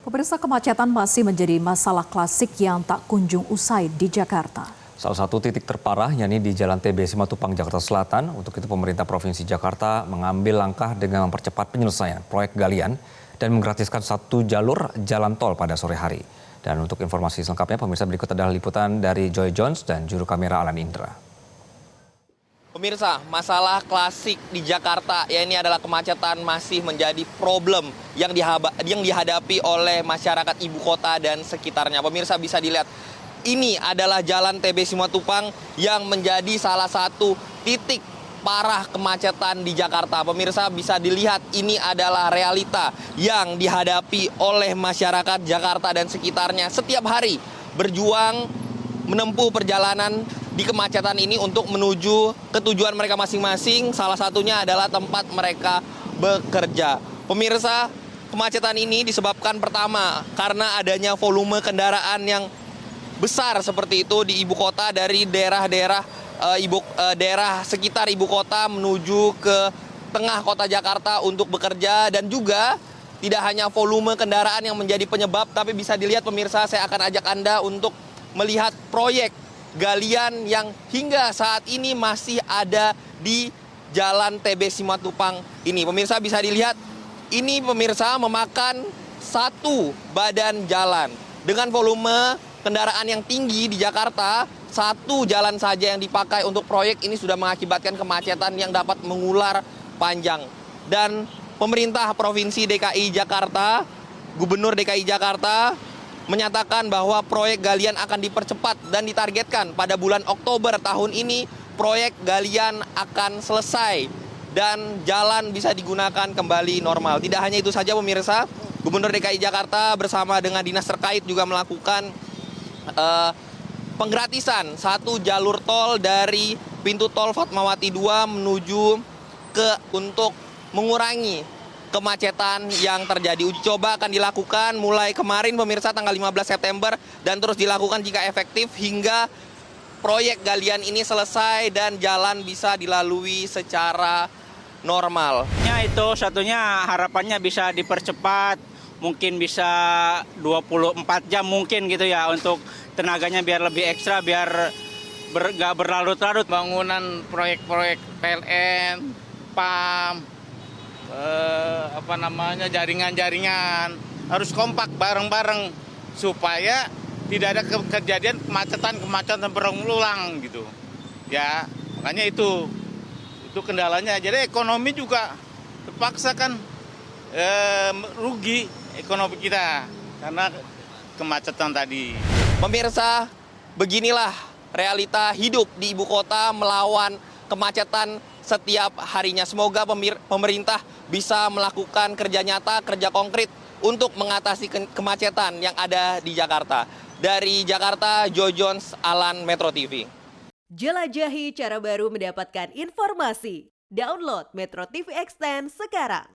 Pemirsa, kemacetan masih menjadi masalah klasik yang tak kunjung usai di Jakarta. Salah satu titik terparah yakni di Jalan TB Simatupang, Jakarta Selatan. Untuk itu pemerintah Provinsi Jakarta mengambil langkah dengan mempercepat penyelesaian proyek galian dan menggratiskan satu jalur jalan tol pada sore hari. Dan untuk informasi selengkapnya pemirsa, berikut adalah liputan dari Joy Jones dan juru kamera Alan Indra. Pemirsa, masalah klasik di Jakarta ya ini adalah kemacetan masih menjadi problem yang dihadapi oleh masyarakat ibu kota dan sekitarnya. Pemirsa bisa dilihat, ini adalah Jalan TB Simatupang yang menjadi salah satu titik parah kemacetan di Jakarta. Pemirsa bisa dilihat, ini adalah realita yang dihadapi oleh masyarakat Jakarta dan sekitarnya setiap hari berjuang menempuh perjalanan di kemacetan ini untuk menuju ke tujuan mereka masing-masing. Salah satunya adalah tempat mereka bekerja. Pemirsa, kemacetan ini disebabkan pertama karena adanya volume kendaraan yang besar seperti itu di ibu kota dari daerah sekitar ibu kota menuju ke tengah kota Jakarta untuk bekerja. Dan juga tidak hanya volume kendaraan yang menjadi penyebab, tapi bisa dilihat pemirsa, saya akan ajak Anda untuk melihat proyek galian yang hingga saat ini masih ada di Jalan TB Simatupang ini. Pemirsa bisa dilihat, ini pemirsa memakan satu badan jalan. Dengan volume kendaraan yang tinggi di Jakarta, satu jalan saja yang dipakai untuk proyek ini sudah mengakibatkan kemacetan yang dapat mengular panjang. Dan pemerintah Provinsi DKI Jakarta, Gubernur DKI Jakarta menyatakan bahwa proyek galian akan dipercepat dan ditargetkan pada bulan Oktober tahun ini proyek galian akan selesai dan jalan bisa digunakan kembali normal. Tidak hanya itu saja pemirsa, Gubernur DKI Jakarta bersama dengan dinas terkait juga melakukan penggratisan satu jalur tol dari pintu tol Fatmawati 2 menuju untuk mengurangi kemacetan yang terjadi. Uji coba akan dilakukan mulai kemarin pemirsa tanggal 15 September dan terus dilakukan jika efektif hingga proyek galian ini selesai dan jalan bisa dilalui secara normal. Itu satunya harapannya bisa dipercepat, mungkin bisa 24 jam mungkin gitu ya, untuk tenaganya biar lebih ekstra, biar nggak berlarut-larut. Bangunan proyek-proyek PLN, PAM, jaringan-jaringan harus kompak bareng-bareng supaya tidak ada kejadian kemacetan berulang gitu ya. Makanya itu kendalanya. Jadi ekonomi juga terpaksa kan rugi ekonomi kita karena kemacetan tadi. Pemirsa, beginilah realita hidup di ibu kota melawan kemacetan setiap harinya. Semoga pemerintah bisa melakukan kerja nyata, kerja konkret untuk mengatasi kemacetan yang ada di Jakarta. Dari Jakarta, Joy Jones, Alan, Metro TV. Jelajahi cara baru mendapatkan informasi. Download Metro TV Extend sekarang.